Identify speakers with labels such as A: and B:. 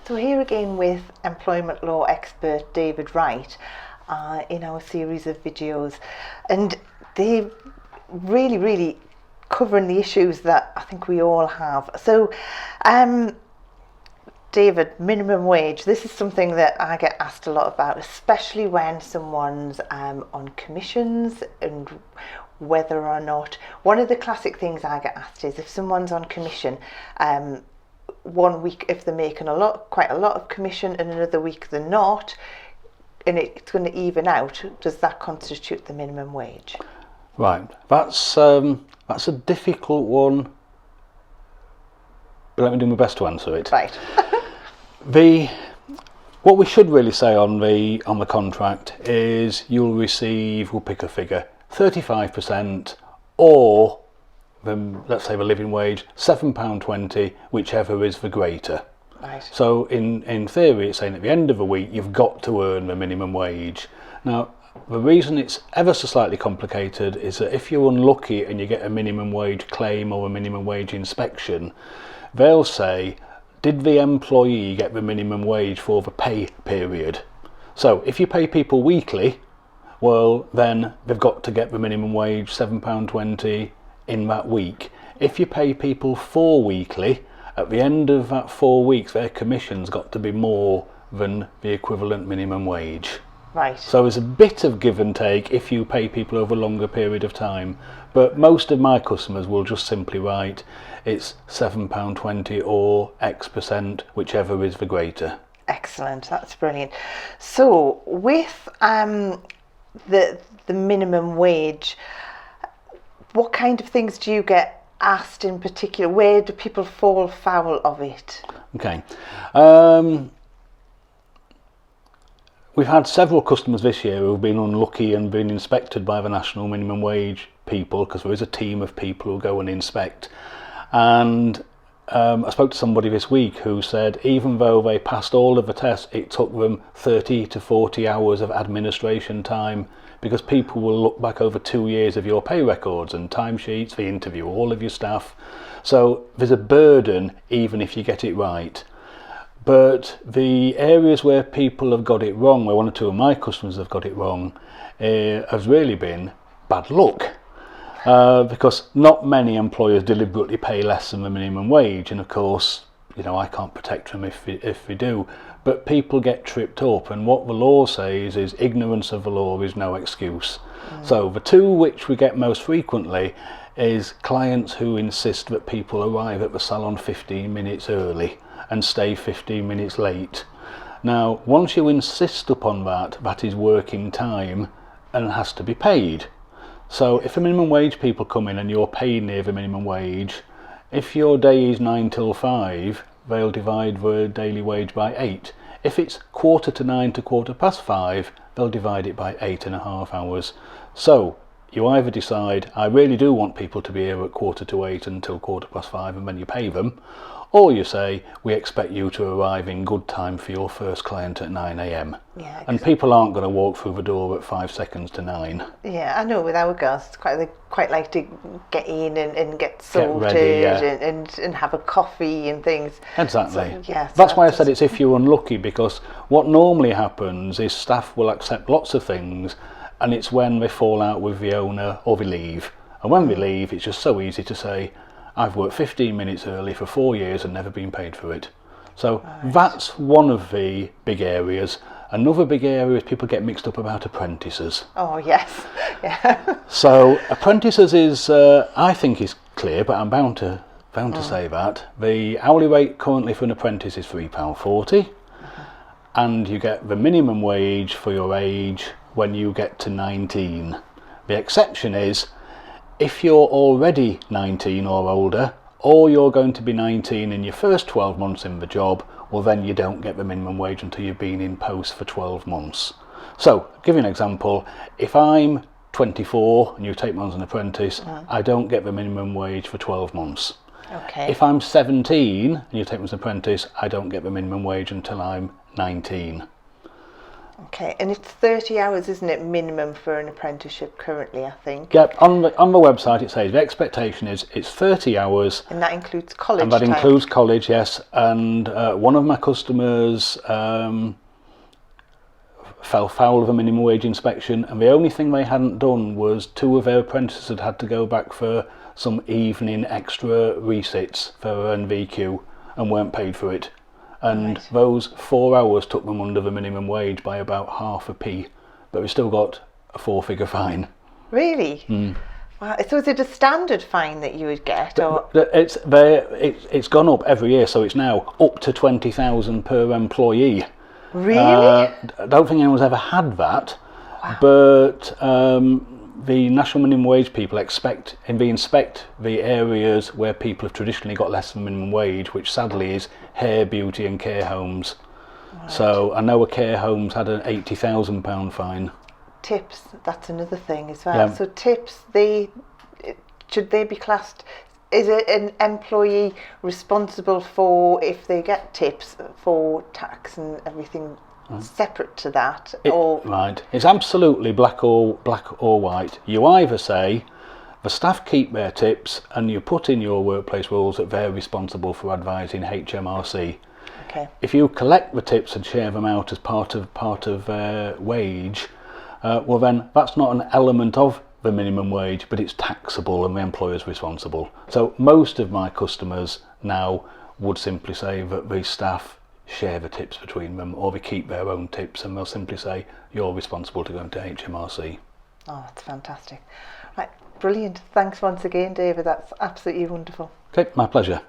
A: So here again with employment law expert David Wright in our series of videos, and they really covering the issues that I think we all have. So David, minimum wage, this is something that I get asked a lot about, especially when someone's on commissions, and whether or not, one of the classic things I get asked is if someone's on commission, 1 week if they're making quite a lot of commission, and another week they're not, and it's going to even out, does that constitute the minimum wage?
B: Right, that's a difficult one, but let me do my best to answer it.
A: Right.
B: What we should really say on the contract is you'll receive, we'll pick a figure, 35%, or let's say the living wage, £7.20, whichever is the greater.
A: Right.
B: So in theory, it's saying at the end of the week you've got to earn the minimum wage. Now, the reason it's ever so slightly complicated is that if you're unlucky and you get a minimum wage claim or a minimum wage inspection, they'll say, did the employee get the minimum wage for the pay period? So if you pay people weekly, well, then they've got to get the minimum wage, £7.20, in that week. If you pay people 4 weekly, at the end of that 4 weeks, their commission's got to be more than the equivalent minimum wage.
A: Right.
B: So there's a bit of give and take if you pay people over a longer period of time, but most of my customers will just simply write it's £7.20 or X%, whichever is the greater.
A: Excellent, that's brilliant. So with the minimum wage, what kind of things do you get asked in particular? Where do people fall foul of it?
B: Okay. We've had several customers this year who have been unlucky and been inspected by the national minimum wage people, because there is a team of people who go and inspect. And I spoke to somebody this week who said even though they passed all of the tests, it took them 30 to 40 hours of administration time, because people will look back over 2 years of your pay records and timesheets, they interview all of your staff. So there's a burden even if you get it right. But the areas where people have got it wrong, where 1 or 2 of my customers have got it wrong, has really been bad luck. Because not many employers deliberately pay less than the minimum wage, and of course, you know, I can't protect them if they do, but people get tripped up, and what the law says is ignorance of the law is no excuse. So the 2 which we get most frequently is clients who insist that people arrive at the salon 15 minutes early and stay 15 minutes late. Now, once you insist upon that, that is working time and has to be paid. So if the minimum wage people come in and you're paid near the minimum wage, if your day is 9 till 5, they'll divide the daily wage by 8. If it's 9:15 to 5:15, they'll divide it by 8.5 hours. So you either decide, I really do want people to be here at 7:45 until 5:15, and then you pay them, or you say, we expect you to arrive in good time for your first client at 9 a.m.
A: Yeah,
B: and people aren't going to walk through the door at 5 seconds to 9.
A: Yeah, I know with our girls, they quite like to get in and get sorted,
B: ready, yeah.
A: and have a coffee and things.
B: Exactly.
A: So, yeah, so
B: that's why I said it's if you're unlucky, because what normally happens is staff will accept lots of things, and it's when they fall out with the owner or they leave. And when they leave, it's just so easy to say, I've worked 15 minutes early for 4 years and never been paid for it. So that's one of the big areas. Another big area is people get mixed up about apprentices.
A: Oh yes, yeah.
B: So apprentices is, I think, is clear, but I'm bound to say that the hourly rate currently for an apprentice is £3.40, and you get the minimum wage for your age when you get to 19. The exception is if you're already 19 or older, or you're going to be 19 in your first 12 months in the job, well then you don't get the minimum wage until you've been in post for 12 months. So, I'll give you an example. If I'm 24 and you take me on as an apprentice, I don't get the minimum wage for 12 months.
A: Okay.
B: If I'm 17 and you take me as an apprentice, I don't get the minimum wage until I'm 19.
A: Okay, and it's 30 hours, isn't it, minimum for an apprenticeship currently, I think?
B: Yep, on the website it says the expectation is it's 30 hours.
A: And that includes college
B: And that
A: time.
B: includes college, yes. And one of my customers fell foul of a minimum wage inspection, and the only thing they hadn't done was 2 of their apprentices had to go back for some evening extra resits for NVQ and weren't paid for it. And
A: Right.
B: those 4 hours took them under the minimum wage by about half a p, but we still got a 4-figure fine.
A: Really? Wow. So is it a standard fine that you would get, or?
B: It's gone up every year, so it's now up to 20,000 per employee.
A: Really?
B: I don't think anyone's ever had that, but the national minimum wage people inspect the areas where people have traditionally got less than minimum wage, which sadly is hair, beauty and care homes. Right. So I know a care home's had an £80,000 fine.
A: Tips, that's another thing as well.
B: Yeah.
A: So tips, should they be classed, is it an employee responsible for, if they get tips, for tax and everything separate to that?
B: Right, it's absolutely black or white. You either say the staff keep their tips and you put in your workplace rules that they're responsible for advising HMRC.
A: Okay.
B: If you collect the tips and share them out as part of their wage, well then that's not an element of the minimum wage, but it's taxable and the employer's responsible. So most of my customers now would simply say that the staff share the tips between them, or they keep their own tips, and they'll simply say you're responsible to go into HMRC.
A: Oh, that's fantastic. Right, brilliant. Thanks once again, David. That's absolutely wonderful.
B: Okay, my pleasure.